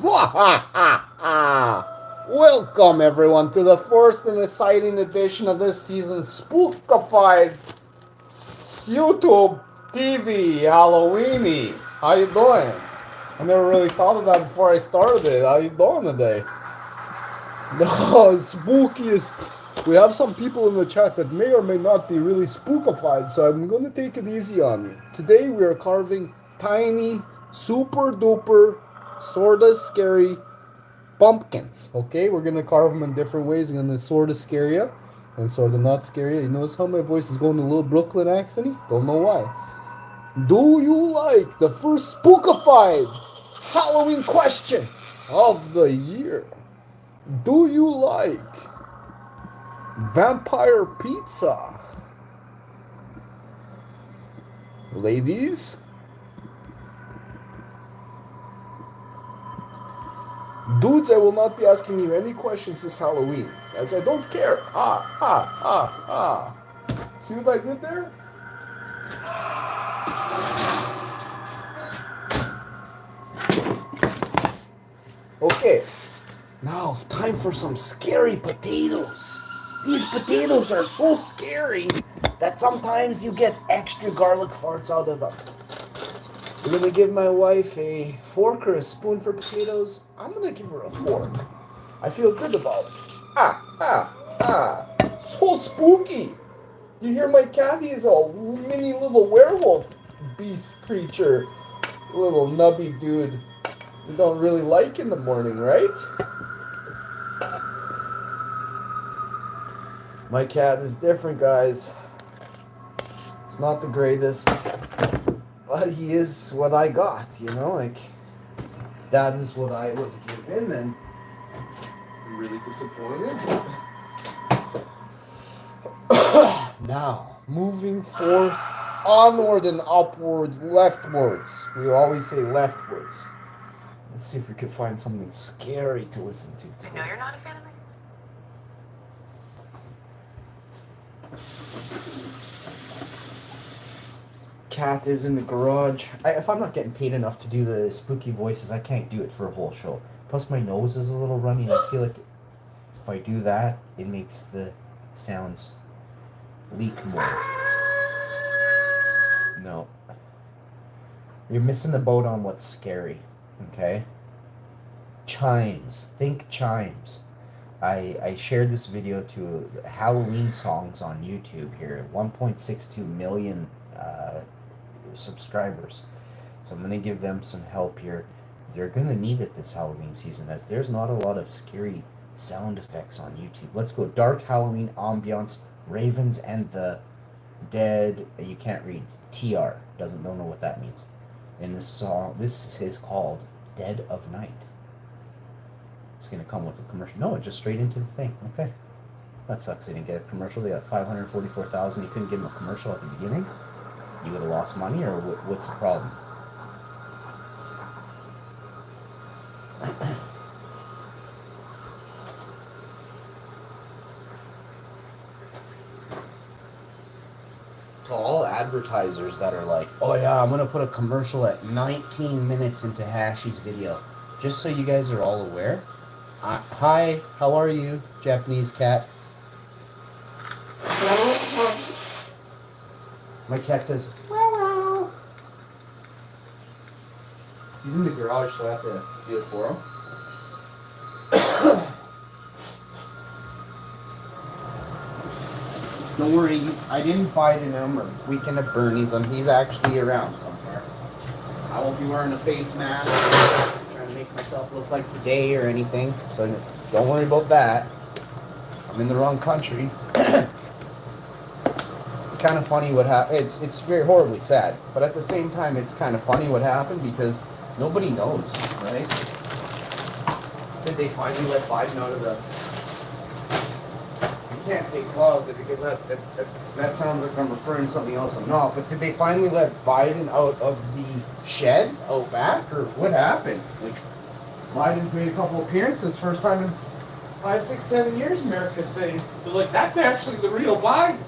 Welcome everyone to the first and exciting edition of this season's Spookified YouTube TV Halloweeny. How you doing? I never really thought of that before I started it. How you doing today? No, spookiest. We have some people in the chat that may or may not be really spookified, so I'm going to take it easy on you. Today we are carving tiny, super duper, sorta scary pumpkins. Okay, we're gonna carve them in different ways. I'm gonna sorta scare you and sorta not scare you. You notice how my voice is going a little Brooklyn accenty? Don't know why. Do you like the first spookified Halloween question of the year? Do you like vampire pizza? Ladies? Dudes, I will not be asking you any questions this Halloween, as I don't care. See what I did there? Okay, now time for some scary potatoes. These potatoes are so scary that sometimes you get extra garlic farts out of them. I'm gonna give my wife a fork or a spoon for potatoes. I'm gonna give her a fork. I feel good about it. So spooky. You hear my cat? He's a mini little werewolf beast creature. Little nubby dude. You don't really like in the morning, right? My cat is different, guys. It's not the greatest. But he is what I got, you know, like, that is what I was given, and I'm really disappointed. Now, moving forth, onward and upward, leftwards. We always say leftwards. Let's see if we can find something scary to listen to today. I know you're not a fan of my Cat is in the garage. If I'm not getting paid enough to do the spooky voices, I can't do it for a whole show. Plus, my nose is a little runny, and I feel like if I do that, it makes the sounds leak more. No. You're missing the boat on what's scary, okay? Chimes. Think chimes. I shared this video to Halloween songs on YouTube here. 1.62 million subscribers. So I'm going to give them some help here. They're going to need it this Halloween season, as there's not a lot of scary sound effects on YouTube. Let's go. Dark Halloween ambiance, Ravens and the Dead. You can't read. TR. Don't know what that means. In this song, this is called Dead of Night. It's going to come with a commercial. No, just straight into the thing. Okay. That sucks. They didn't get a commercial. They got 544,000. You couldn't give them a commercial at the beginning? You would have lost money, or what's the problem? To all advertisers that are like, oh yeah, I'm going to put a commercial at 19 minutes into Hashi's video. Just so you guys are all aware. Hi, how are you, Japanese cat? My cat says, wow. He's in the garage, so I have to do it for him. Don't worry, I didn't bite him or Weekend at Bernie's him. He's actually around somewhere. I won't be wearing a face mask, trying to make myself look like today or anything, so don't worry about that. I'm in the wrong country. Kind of funny what happened. It's very horribly sad, but at the same time, it's kind of funny what happened because nobody knows, right? Did they finally let Biden out of the? You can't say closet because that sounds like I'm referring to something else. I'm not. But did they finally let Biden out of the shed out back, or what happened? Like, Biden's made a couple appearances, first time in 5, 6, 7 years. America's saying they're like, that's actually the real Biden.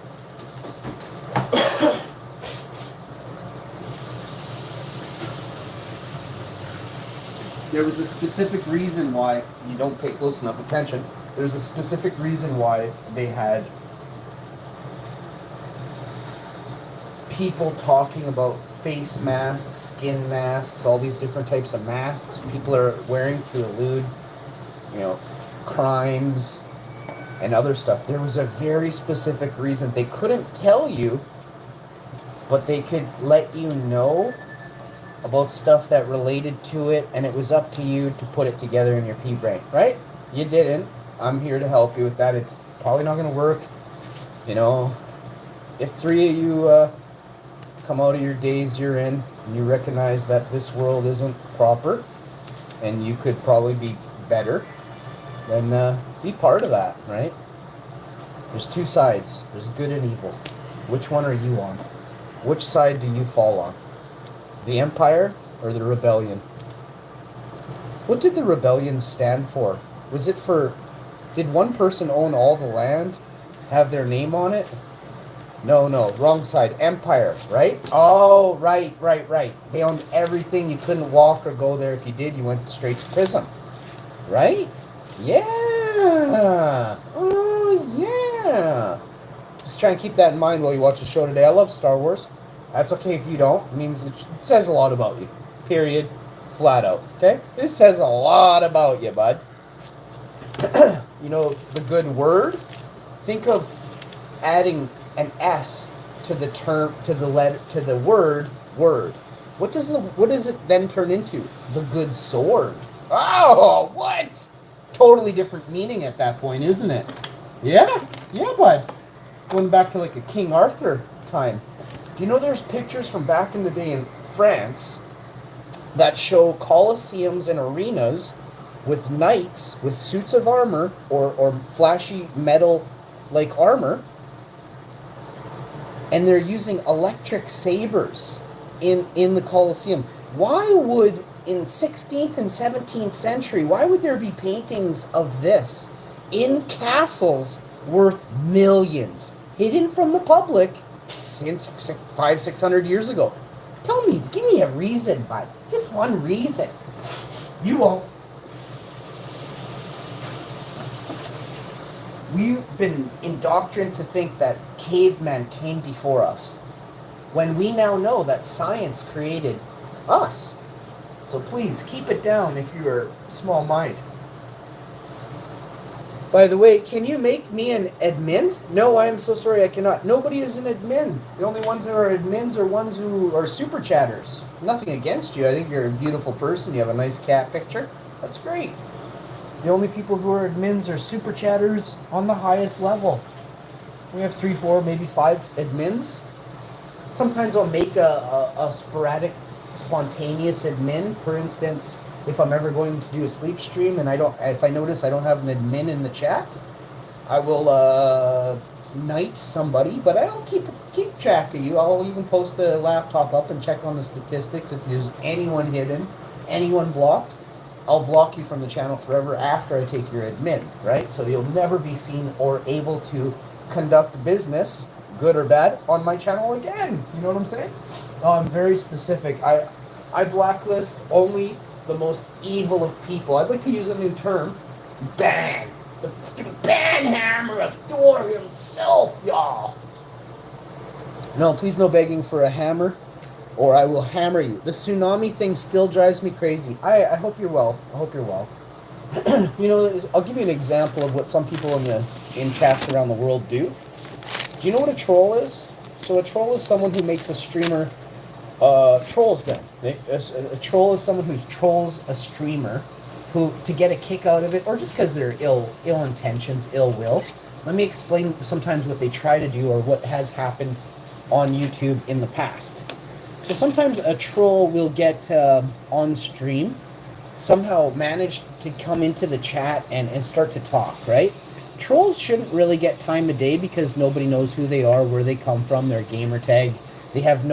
There was a specific reason why you don't pay close enough attention. There's a specific reason why they had people talking about face masks, skin masks, all these different types of masks people are wearing to elude, crimes and other stuff. There was a very specific reason. They couldn't tell you, but they could let you know about stuff that related to it, and it was up to you to put it together in your pea brain, right? You didn't. I'm here to help you with that. It's probably not going to work. If 3 of you come out of your days you're in and you recognize that this world isn't proper and you could probably be better, then be part of that, right? There's two sides. There's good and evil. Which one are you on? Which side do you fall on? The Empire or the Rebellion? What did the Rebellion stand for? Was it for... Did one person own all the land? Have their name on it? No, wrong side. Empire, right? Oh, right. They owned everything. You couldn't walk or go there. If you did, you went straight to prison. Right? Yeah. Oh, yeah. Just try and keep that in mind while you watch the show today. I love Star Wars. That's okay if you don't. It means it says a lot about you. Period. Flat out. Okay? It says a lot about you, bud. The good word? Think of adding an S to the term, to the word. What does it then turn into? The good sword. Oh, what? Totally different meaning at that point, isn't it? Yeah, bud. Going back to like a King Arthur time. Do you know there's pictures from back in the day in France that show colosseums and arenas with knights with suits of armor or flashy metal like armor, and they're using electric sabers in the Colosseum. Why would, in 16th and 17th century, why would there be paintings of this in castles worth millions, hidden from the public since 500-600 years ago? Tell me, give me a reason, bud. Just one reason. You won't. We've been indoctrinated to think that cavemen came before us, when we now know that science created us. So please, keep it down if you're small mind. By the way, can you make me an admin? No, I am so sorry, I cannot. Nobody is an admin. The only ones that are admins are ones who are super chatters. Nothing against you. I think you're a beautiful person. You have a nice cat picture. That's great. The only people who are admins are super chatters on the highest level. We have 3, 4, maybe 5 admins. Sometimes I'll make a sporadic, spontaneous admin. For instance, if I'm ever going to do a sleep stream and if I notice I don't have an admin in the chat, I will knight somebody, but I'll keep track of you. I'll even post the laptop up and check on the statistics. If there's anyone hidden, anyone blocked, I'll block you from the channel forever after I take your admin, right? So you'll never be seen or able to conduct business, good or bad, on my channel again. You know what I'm saying? I'm very specific. I blacklist only the most evil of people. I'd like to use a new term. Bang! The fucking ban hammer of Thor himself, y'all! No, please no begging for a hammer, or I will hammer you. The tsunami thing still drives me crazy. I hope you're well. I hope you're well. I'll give you an example of what some people in chats around the world do. Do you know what a troll is? So a troll is someone who makes a streamer trolls them. A troll is someone who trolls a streamer who to get a kick out of it, or just because they're ill intentions, ill will. Let me explain sometimes what they try to do or what has happened on YouTube in the past. So sometimes a troll will get on stream, somehow manage to come into the chat and start to talk, right? Trolls shouldn't really get time of day because nobody knows who they are, where they come from, their gamer tag. They haven't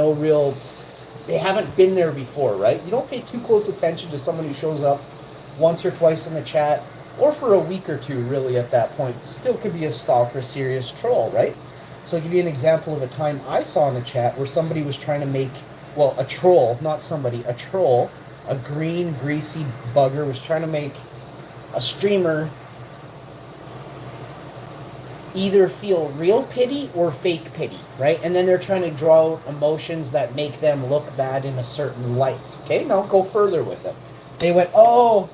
been there before, right? You don't pay too close attention to someone who shows up once or twice in the chat, or for a week or two, really, at that point. Still could be a stalker, serious troll, right? So I'll give you an example of a time I saw in the chat where somebody was trying to make, well, a troll, not somebody, a troll, a green, greasy bugger was trying to make a streamer either feel real pity or fake pity, right? And then they're trying to draw out emotions that make them look bad in a certain light. Okay, now go further with it. They went, oh,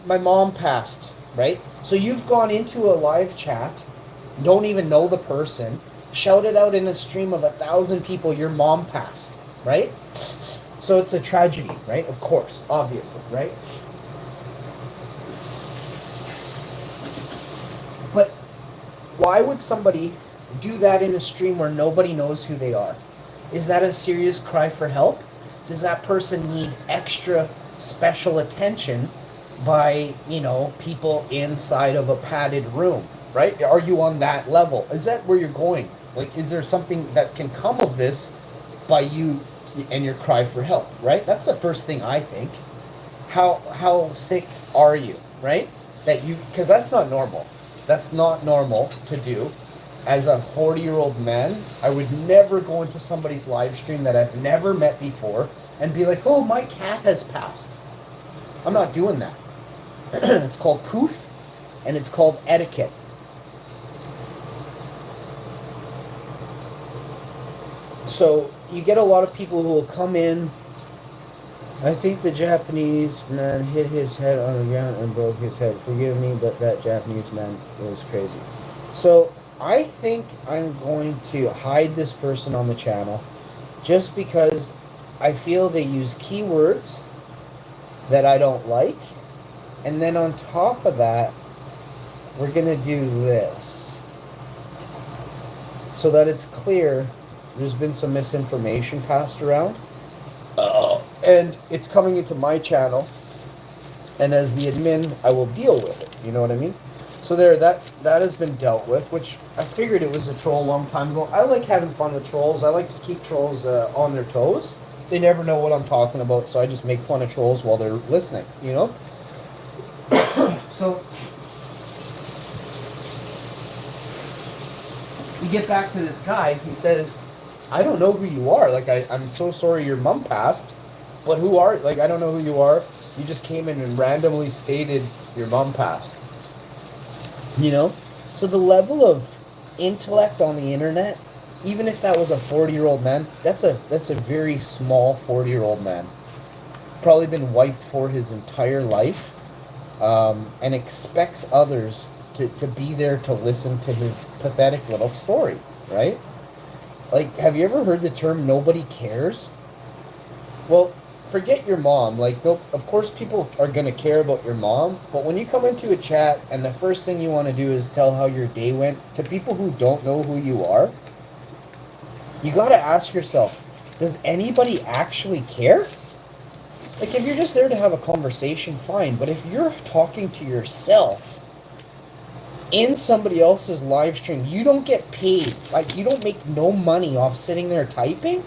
my mom passed, right? So you've gone into a live chat, don't even know the person, shouted out in a stream of 1,000 people, your mom passed, right? So it's a tragedy, right? Of course, obviously, right? But why would somebody do that in a stream where nobody knows who they are? Is that a serious cry for help? Does that person need extra special attention by, people inside of a padded room, right? Are you on that level? Is that where you're going? Like, is there something that can come of this by you and your cry for help, right? That's the first thing I think. How sick are you, right? Because that's not normal. That's not normal to do. As a 40-year-old man, I would never go into somebody's live stream that I've never met before and be like, oh, my cat has passed. I'm not doing that. It's called couth, and it's called etiquette. So you get a lot of people who will come in. I think the Japanese man hit his head on the ground and broke his head. Forgive me, but that Japanese man was crazy. So I think I'm going to hide this person on the channel just because I feel they use keywords that I don't like. And then on top of that, we're going to do this. So that it's clear there's been some misinformation passed around. And it's coming into my channel. And as the admin, I will deal with it. You know what I mean? So that has been dealt with, which I figured it was a troll a long time ago. I like having fun with trolls. I like to keep trolls on their toes. They never know what I'm talking about, so I just make fun of trolls while they're listening, So we get back to this guy. He says, I don't know who you are. Like, I'm so sorry your mom passed, but who are, like, I don't know who you are. You just came in and randomly stated your mom passed. So the level of intellect on the internet, even if that was a 40-year-old man, that's a very small 40-year-old man. Probably been wiped for his entire life, and expects others to be there to listen to his pathetic little story, right? Like, have you ever heard the term nobody cares? Well, forget your mom. Like, no, of course people are going to care about your mom, but when you come into a chat and the first thing you want to do is tell how your day went to people who don't know who you are, you got to ask yourself, does anybody actually care? Like, if you're just there to have a conversation, fine, but if you're talking to yourself in somebody else's live stream, you don't get paid. Like, you don't make no money off sitting there typing.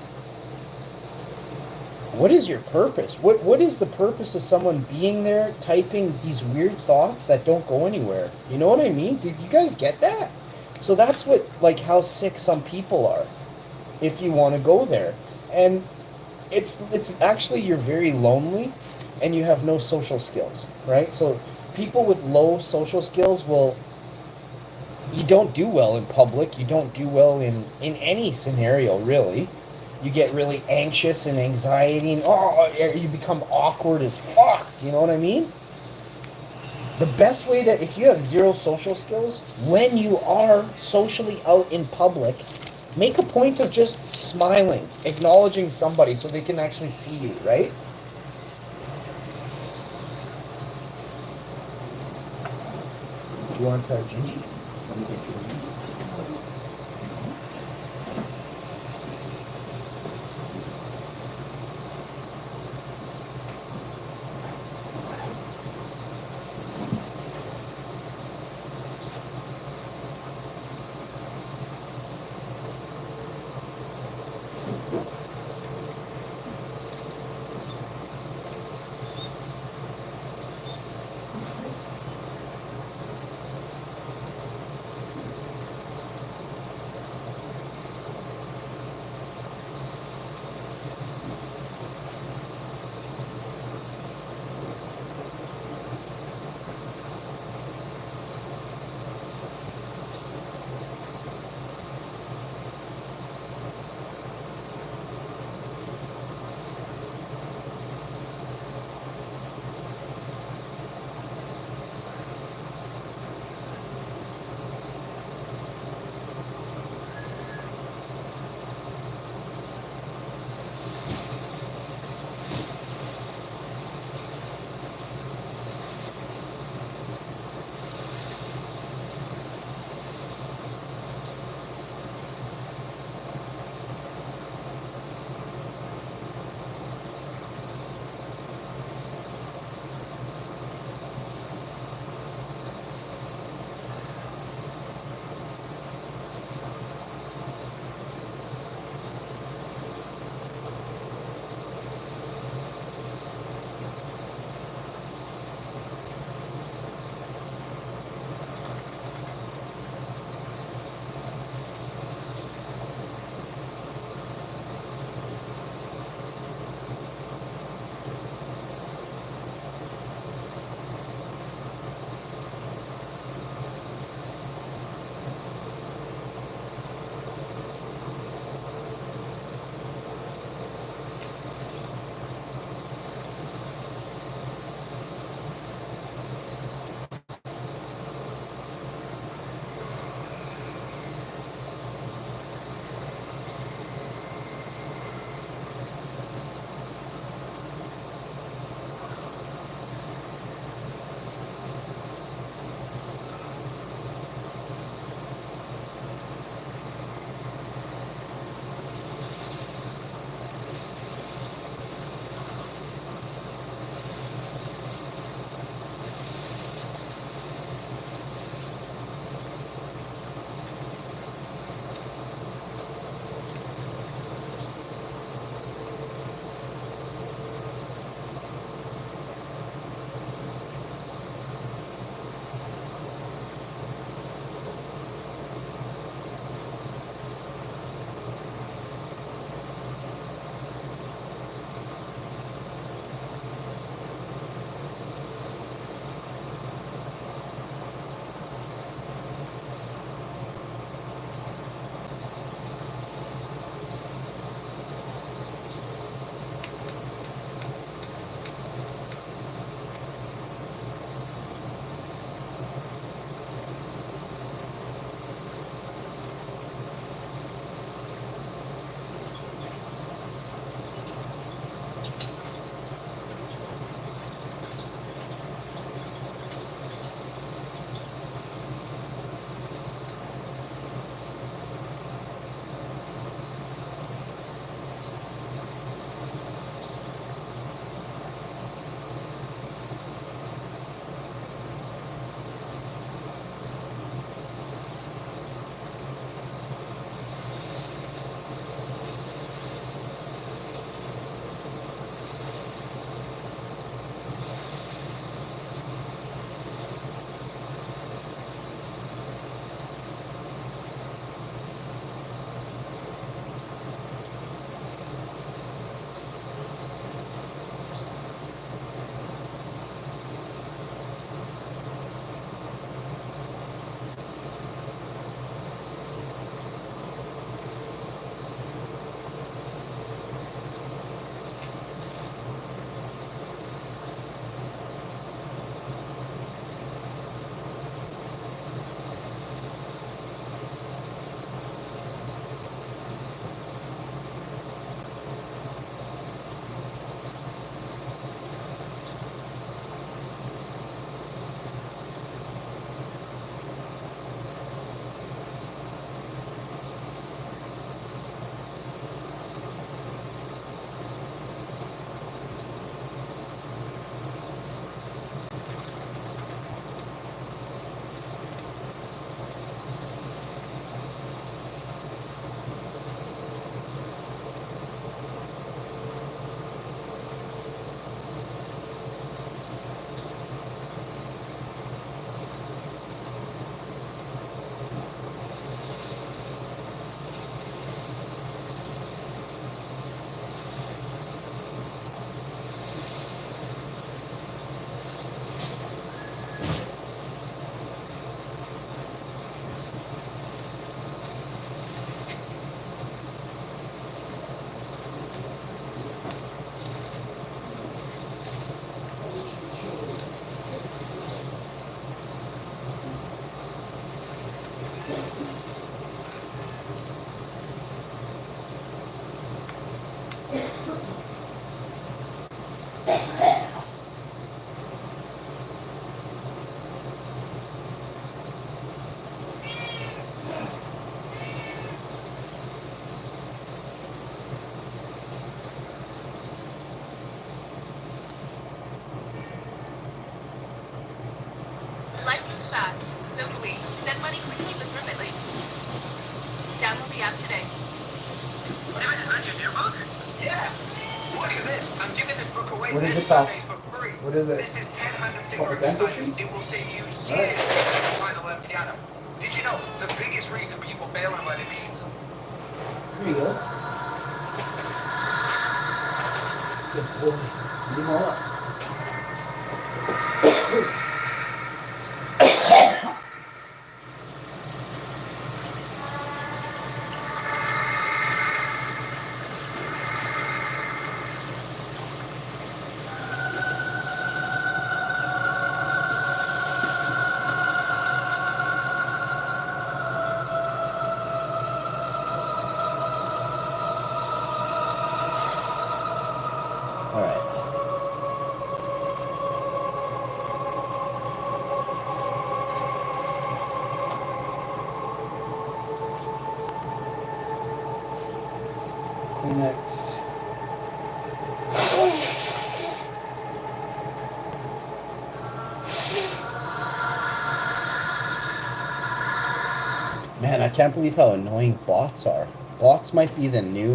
What is your purpose? What is the purpose of someone being there typing these weird thoughts that don't go anywhere? You know what I mean? Did you guys get that? So that's what, like, how sick some people are if you want to go there. And it's actually, you're very lonely and you have no social skills, right? So people with low social skills you don't do well in public. You don't do well in any scenario, really. You get really anxious and anxiety, and you become awkward as fuck. You know what I mean? The best way if you have zero social skills, when you are socially out in public, make a point of just smiling, acknowledging somebody so they can actually see you, right? Do you want Gingy? Let me get you a Gingy. fast. So do we. Send money quickly but privately. Download the app today. David, is that your new book? Yeah. Look at this. I'm giving this book away What is this it called? Sunday for free. What is it? This is 10 random finger Public dental exercises. sheets? It will save you Alright. years trying to learn piano. Did you know the biggest reason people fail in life? Here you go. Good boy. Leave him all up. All right. Kleenex. Man, I can't believe how annoying bots are. Bots might be the new